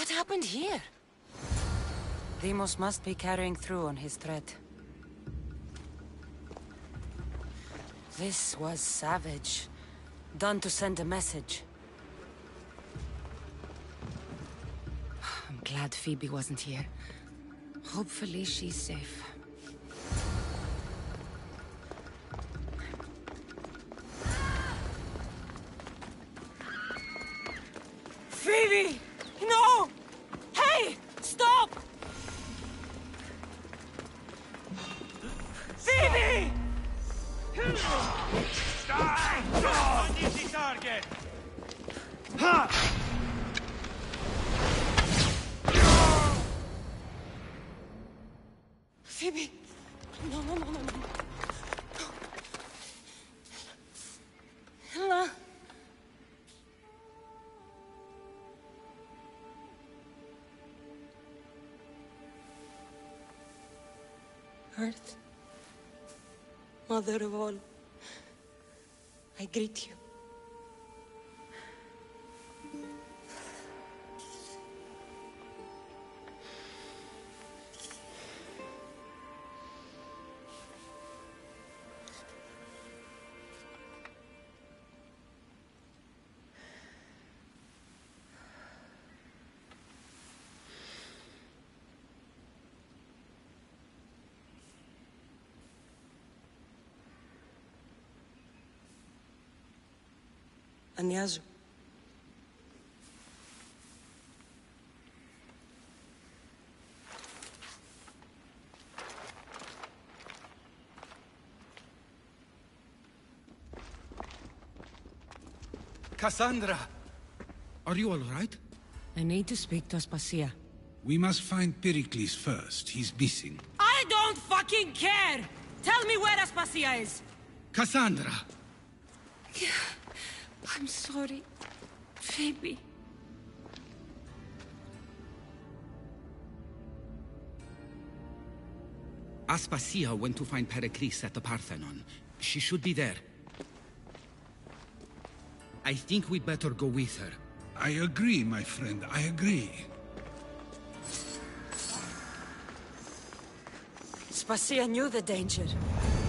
What happened here? Demos must be carrying through on his threat. This was savage. Done to send a message. I'm glad Phoebe wasn't here. Hopefully she's safe. Phoebe! No! Hey! Stop! Phoebe! Die! On easy target! Ha! Phoebe! No, no, no, no, no. Ella. Earth, Mother of all, I greet you. Anyazu. Cassandra! Are you all right? I need to speak to Aspasia. We must find Pericles first. He's missing. I don't fucking care! Tell me where Aspasia is! Cassandra! I'm sorry, Phoebe. Aspasia went to find Pericles at the Parthenon. She should be there. I think we'd better go with her. I agree, my friend. I agree. Aspasia knew the danger,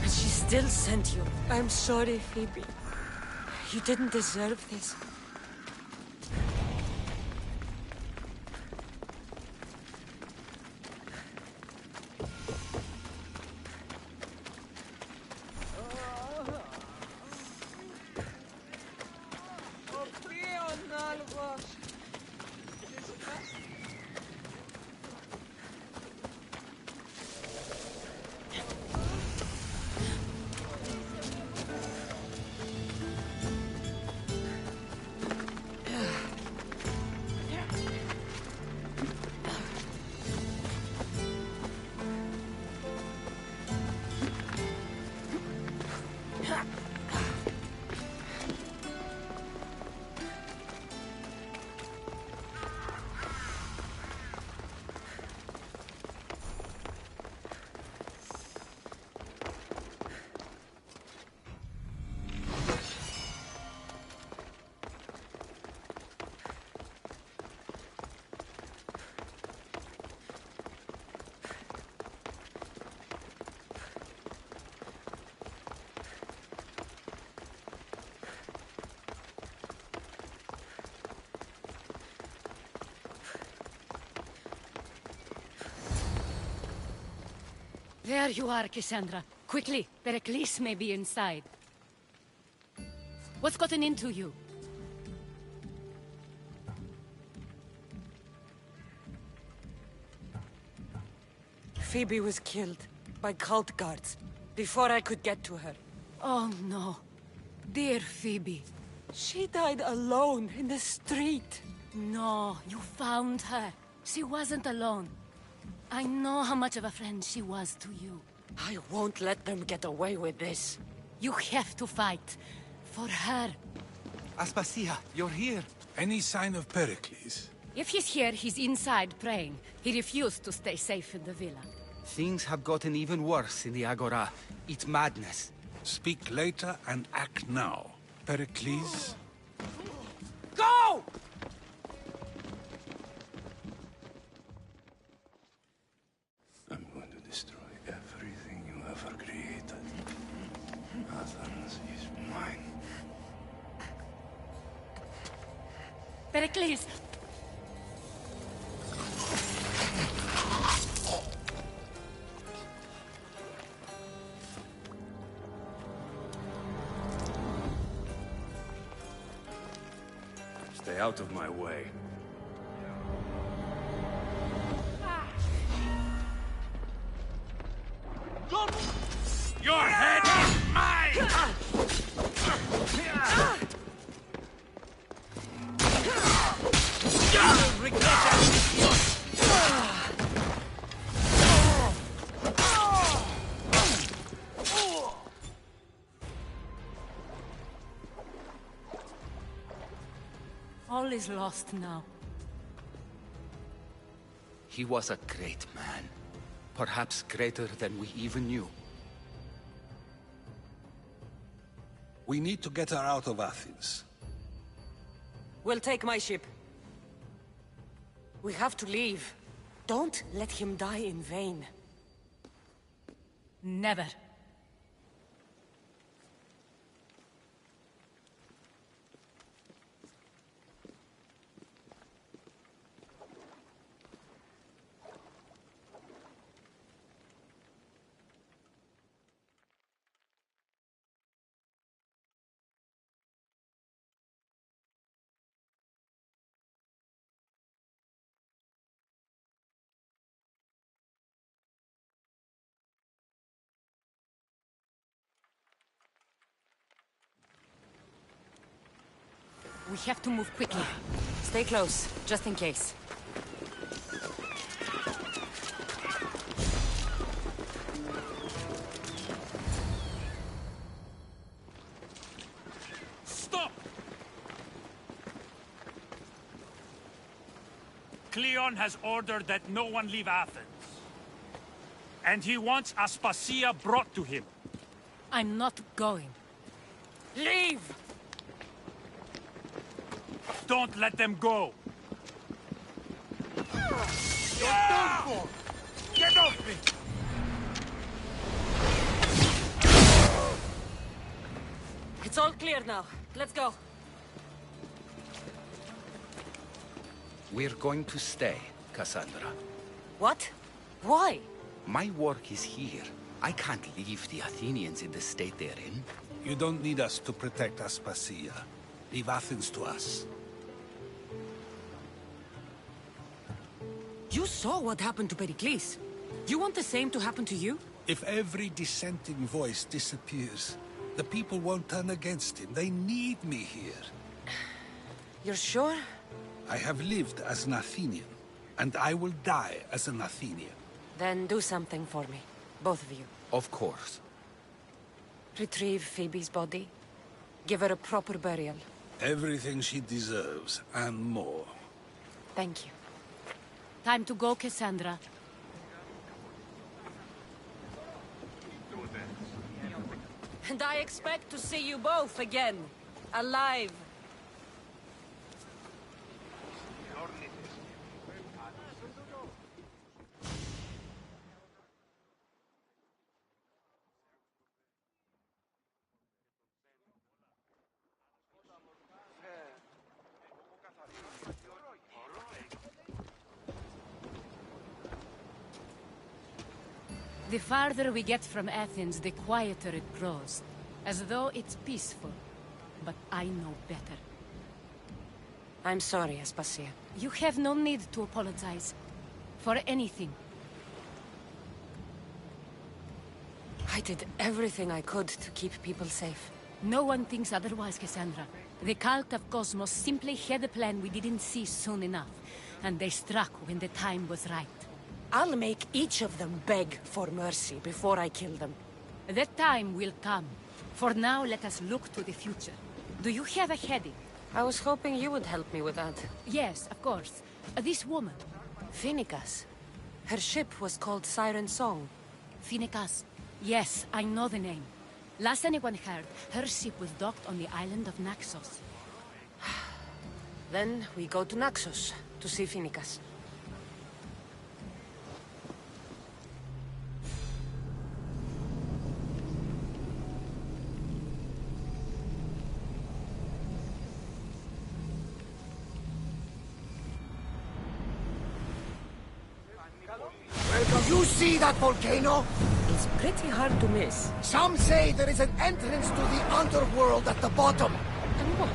and she still sent you. I'm sorry, Phoebe. You didn't deserve this. There you are, Cassandra. Quickly, Pericles may be inside. What's gotten into you? Phoebe was killed by cult guards before I could get to her. Oh no. Dear Phoebe. She died alone in the street. No, you found her. She wasn't alone. I know how much of a friend she was to you. I won't let them get away with this. You have to fight. For her. Aspasia, you're here. Any sign of Pericles? If he's here, he's inside praying. He refused to stay safe in the villa. Things have gotten even worse in the Agora. It's madness. Speak later and act now. Pericles? Go! ever created. Athens is mine. Pericles! Stay out of my way. Your head is mine! You'll regret that! All is lost now. He was a great man. Perhaps greater than we even knew. We need to get her out of Athens. We'll take my ship. We have to leave. Don't let him die in vain. Never. We have to move quickly. Stay close, just in case. Stop! Cleon has ordered that no one leave Athens. And he wants Aspasia brought to him. I'm not going. Leave! Don't let them go! You're done for! Get off me! It's all clear now. Let's go. We're going to stay, Cassandra. What? Why? My work is here. I can't leave the Athenians in the state they're in. You don't need us to protect Aspasia. Leave Athens to us. You saw what happened to Pericles. You want the same to happen to you? If every dissenting voice disappears, the people won't turn against him. They need me here. You're sure? I have lived as an Athenian, and I will die as an Athenian. Then do something for me. Both of you. Of course. Retrieve Phoebe's body. Give her a proper burial. Everything she deserves, and more. Thank you. Time to go, Cassandra. And I expect to see you both again. Alive. The farther we get from Athens, the quieter it grows. As though it's peaceful. But I know better. I'm sorry, Aspasia. You have no need to apologize. For anything. I did everything I could to keep people safe. No one thinks otherwise, Cassandra. The cult of Cosmos simply had a plan we didn't see soon enough. And they struck when the time was right. I'll make each of them beg for mercy before I kill them. That time will come. For now, let us look to the future. Do you have a heading? I was hoping you would help me with that. Yes, of course. This woman. Phoenicas. Her ship was called Siren Song. Phoenicas. Yes, I know the name. Last anyone heard, her ship was docked on the island of Naxos. Then we go to Naxos to see Phoenicas. You see that volcano? It's pretty hard to miss. Some say there is an entrance to the underworld at the bottom. And what?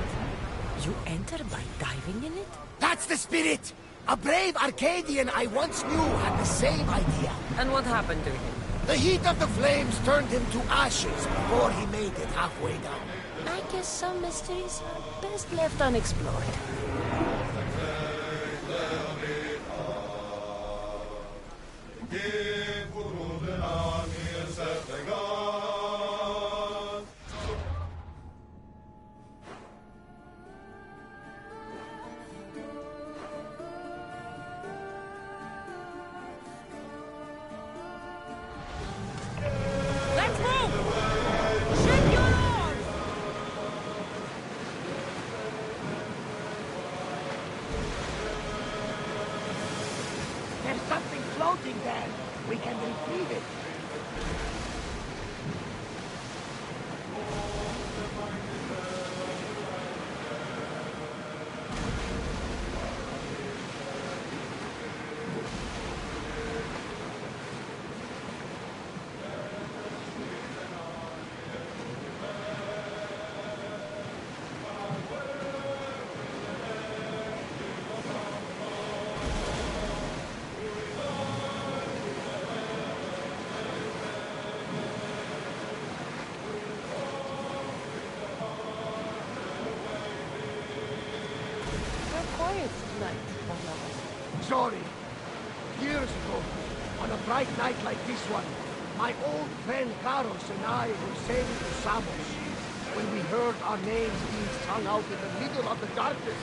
You enter by diving in it? That's the spirit! A brave Arcadian I once knew had the same idea. And what happened to him? The heat of the flames turned him to ashes before he made it halfway down. I guess some mysteries are best left unexplored. Let's move! Ship your oars! There's something floating there. We can retrieve it. Quiet tonight, my lover. Sorry. Years ago, on a bright night like this one, my old friend Carlos and I were sailing to Samos when we heard our names being sung out in the middle of the darkness.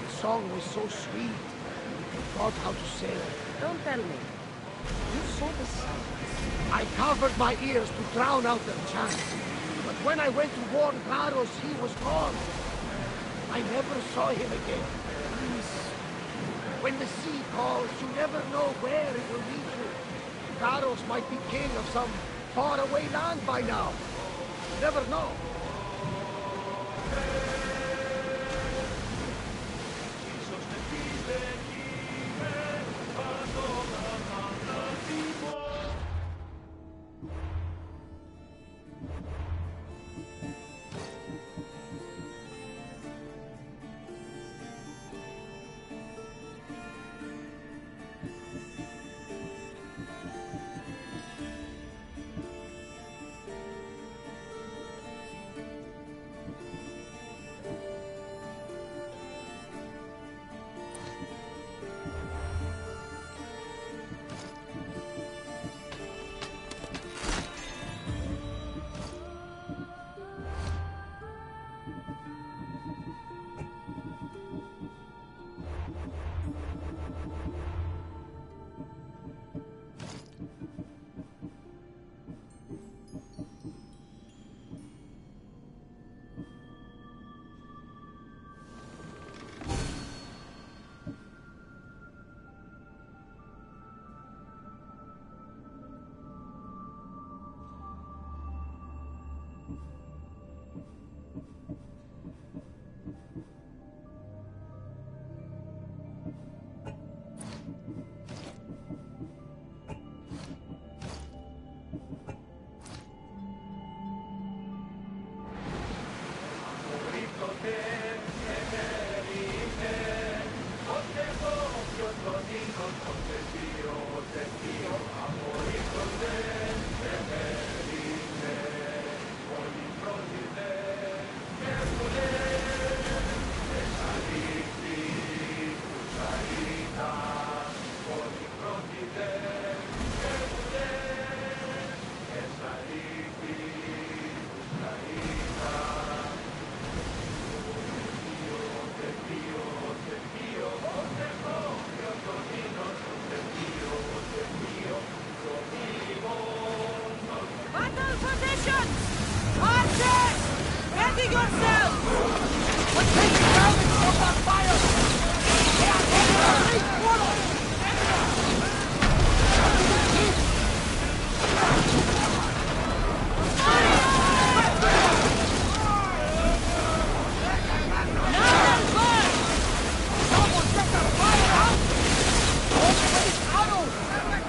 The song was so sweet, we forgot how to sail. Don't tell me. You saw the sun. I covered my ears to drown out their chant. But when I went to warn Carlos, he was gone. I never saw him again. When the sea calls, you never know where it will lead you. Carlos might be king of some faraway land by now. You never know.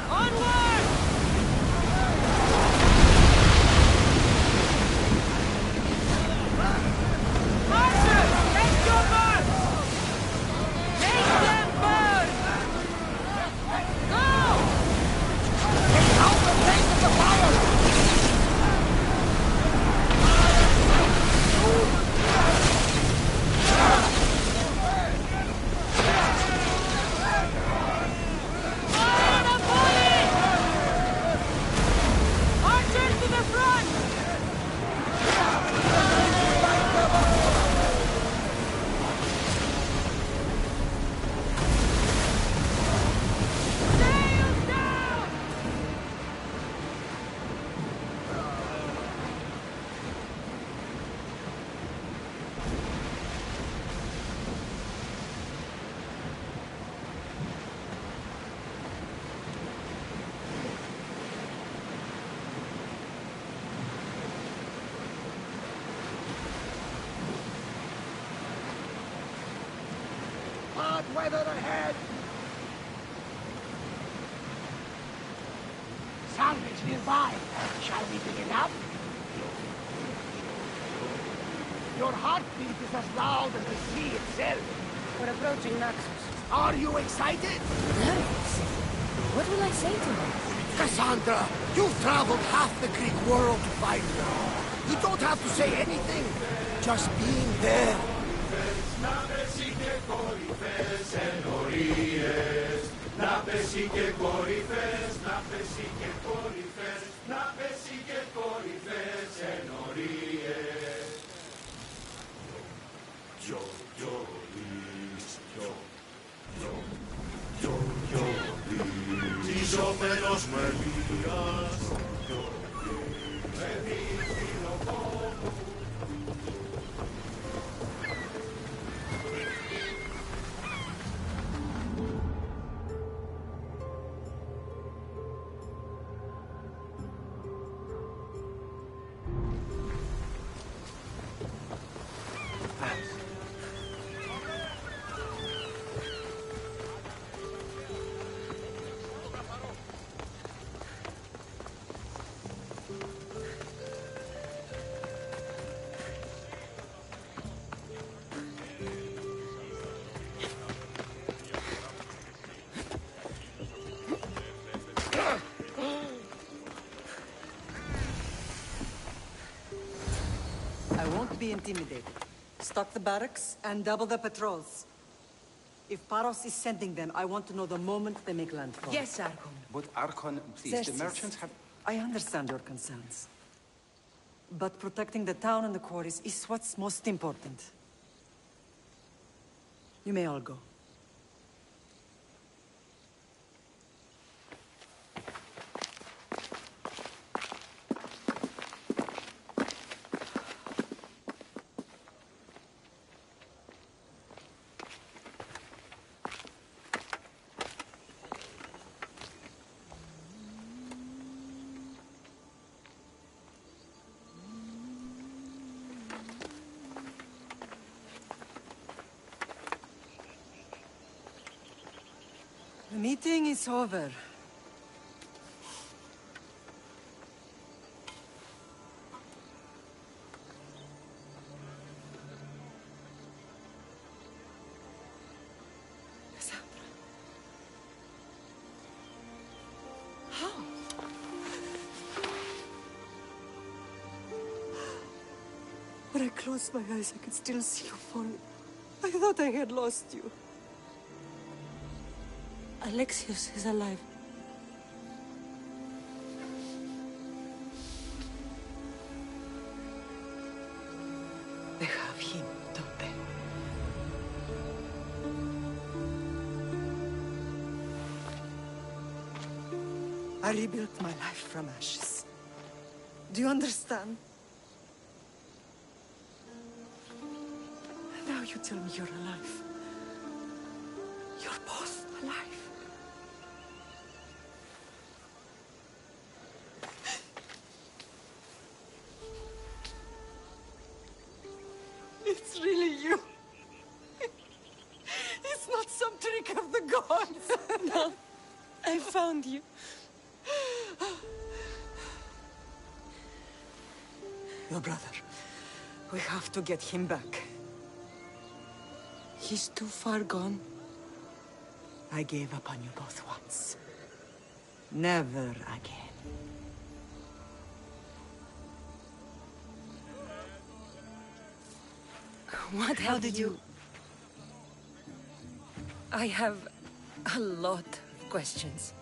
Onward! orphanage nearby. Shall we dig it up? Your heartbeat is as loud as the sea itself. We're approaching Naxos. Are you excited? Nervous? What will I say to him? Cassandra, you've traveled half the Greek world to find her. You don't have to say anything. Just being there. I won't be intimidated. Stock the barracks and double the patrols. If Paros is sending them, I want to know the moment they make landfall. Yes, Archon. But Archon, please, Xerxes, the merchants have... I understand your concerns. But protecting the town and the quarries is what's most important. You may all go. The meeting is over. Cassandra. How? When I closed my eyes, I could still see you falling. I thought I had lost you. Alexios is alive. They have him, don't they? I rebuilt my life from ashes. Do you understand? Now you tell me you're alive. You're both alive. It's really you. It's not some trick of the gods. No, I found you. Your brother. We have to get him back. He's too far gone. I gave up on you both once. Never again. What How have did you... I have a lot of questions.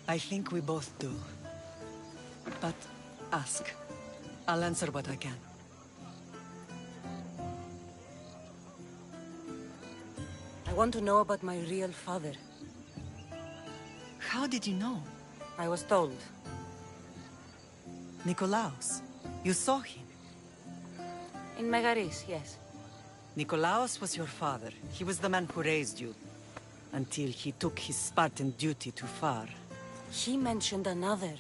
I think we both do. But ask. I'll answer what I can. I want to know about my real father. How did you know? I was told. Nikolaos. You saw him. In Megaris, yes. Nikolaos was your father. He was the man who raised you. Until he took his Spartan duty too far. He mentioned another.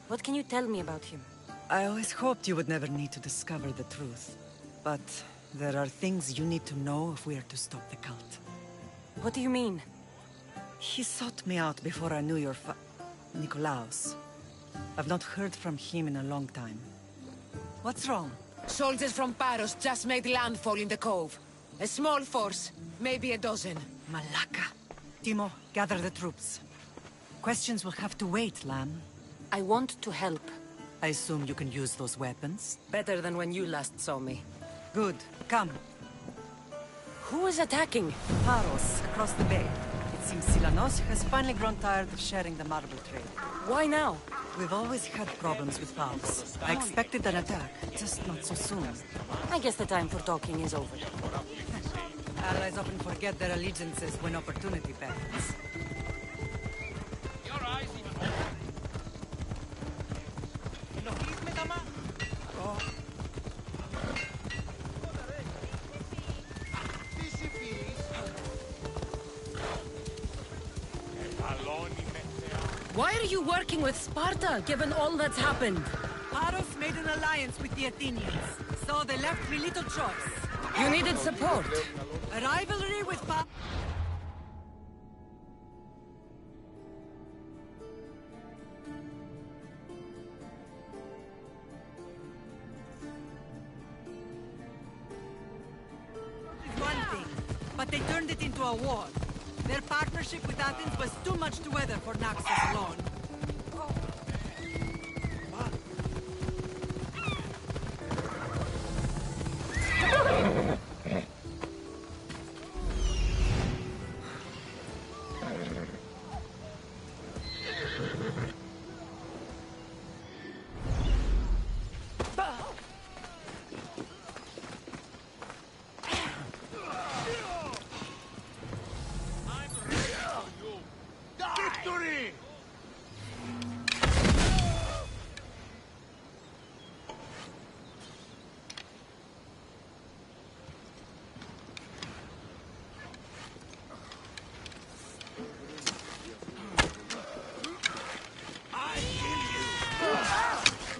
What can you tell me about him? I always hoped you would never need to discover the truth. But there are things you need to know if we are to stop the cult. What do you mean? He sought me out before I knew your Nikolaos. I've not heard from him in a long time. What's wrong? Soldiers from Paros just made landfall in the cove. A small force, maybe a dozen. Malaka. Timo, gather the troops. Questions will have to wait, Lamb. I want to help. I assume you can use those weapons? Better than when you last saw me. Good. Come. Who is attacking? Paros, across the bay. It seems Silanos has finally grown tired of sharing the marble trade. Why now? We've always had problems with Paros. I expected an attack, just not so soon. I guess the time for talking is over. Allies often forget their allegiances when opportunity beckons. Why are you working with Sparta, given all that's happened? Paros made an alliance with the Athenians, so they left me little choice. You needed support. A rivalry with Paros. One thing, but they turned it into a war. Their partnership with Athens was too much to weather for Naxos alone.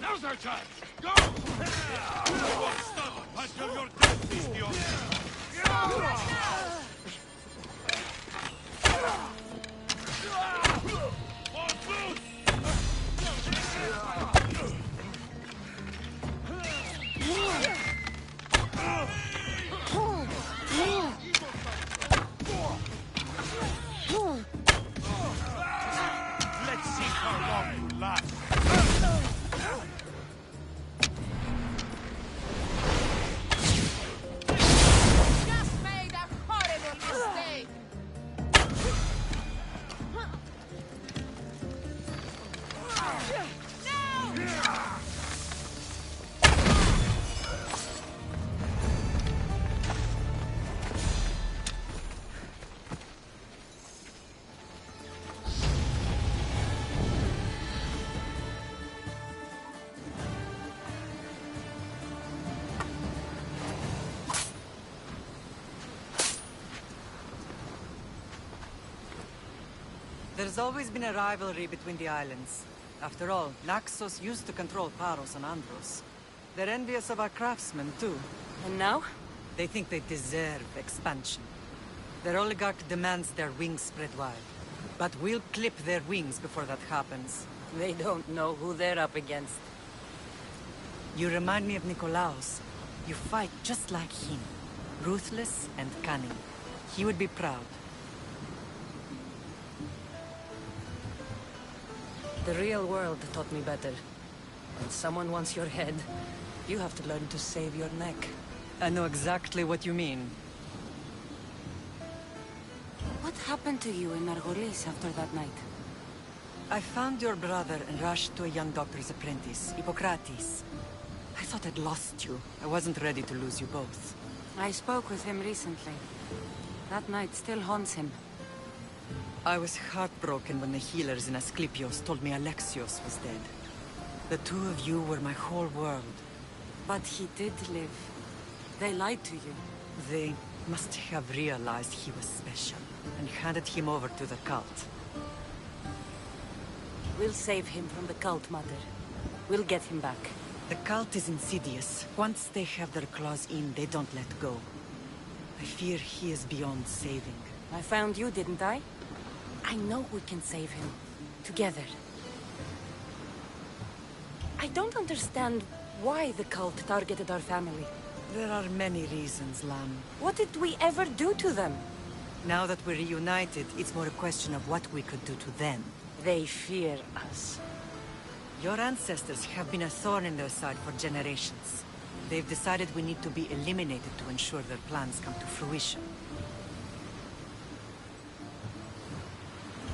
Now's our chance! Go! You won't stop until your death is the order. Let's see how long you last. Just made a horrible mistake! There's always been a rivalry between the islands. After all, Naxos used to control Paros and Andros. They're envious of our craftsmen, too. And now? They think they deserve expansion. Their oligarch demands their wings spread wide. But we'll clip their wings before that happens. They don't know who they're up against. You remind me of Nikolaos. You fight just like him. Ruthless and cunning. He would be proud. The real world taught me better. When someone wants your head, you have to learn to save your neck. I know exactly what you mean. What happened to you in Margolis after that night? I found your brother and rushed to a young doctor's apprentice, Hippocrates. I thought I'd lost you. I wasn't ready to lose you both. I spoke with him recently. That night still haunts him. I was heartbroken when the healers in Asclepios told me Alexios was dead. The two of you were my whole world. But he did live. They lied to you. They must have realized he was special and handed him over to the cult. We'll save him from the cult, Mother. We'll get him back. The cult is insidious. Once they have their claws in, they don't let go. I fear he is beyond saving. I found you, didn't I? I know we can save him. Together. I don't understand why the cult targeted our family. There are many reasons, Lamb. What did we ever do to them? Now that we're reunited, it's more a question of what we could do to them. They fear us. Your ancestors have been a thorn in their side for generations. They've decided we need to be eliminated to ensure their plans come to fruition.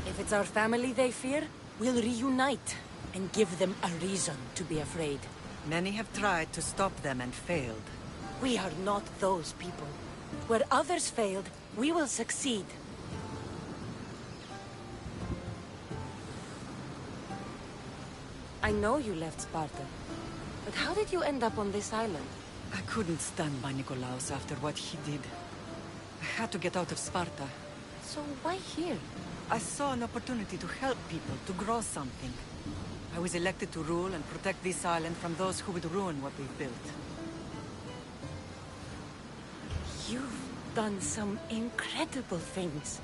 If it's our family they fear, we'll reunite and give them a reason to be afraid. Many have tried to stop them and failed. We are not those people. Where others failed, we will succeed. I know you left Sparta, but how did you end up on this island? I couldn't stand by Nikolaos after what he did. I had to get out of Sparta. So why here? I saw an opportunity to help people, to grow something. I was elected to rule and protect this island from those who would ruin what we've built. You've done some incredible things.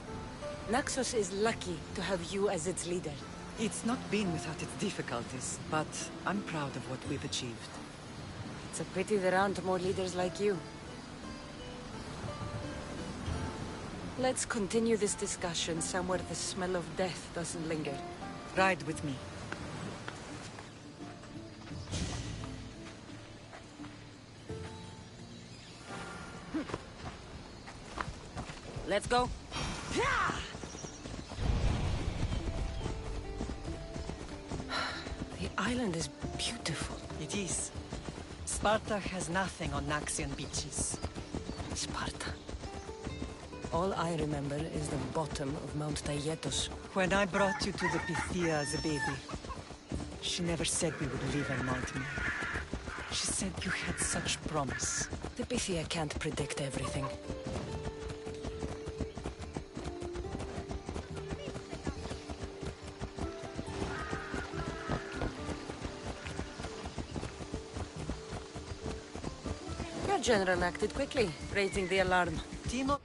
Naxos is lucky to have you as its leader. It's not been without its difficulties, but I'm proud of what we've achieved. It's a pity there aren't more leaders like you. Let's continue this discussion somewhere the smell of death doesn't linger. Ride with me. Let's go. The island is beautiful. It is. Sparta has nothing on Naxian beaches. Sparta. All I remember is the bottom of Mount Taygetos. When I brought you to the Pythia as a baby, she never said we would live a nightmare. She said you had such promise. The Pythia can't predict everything. Your general acted quickly, raising the alarm. Timo...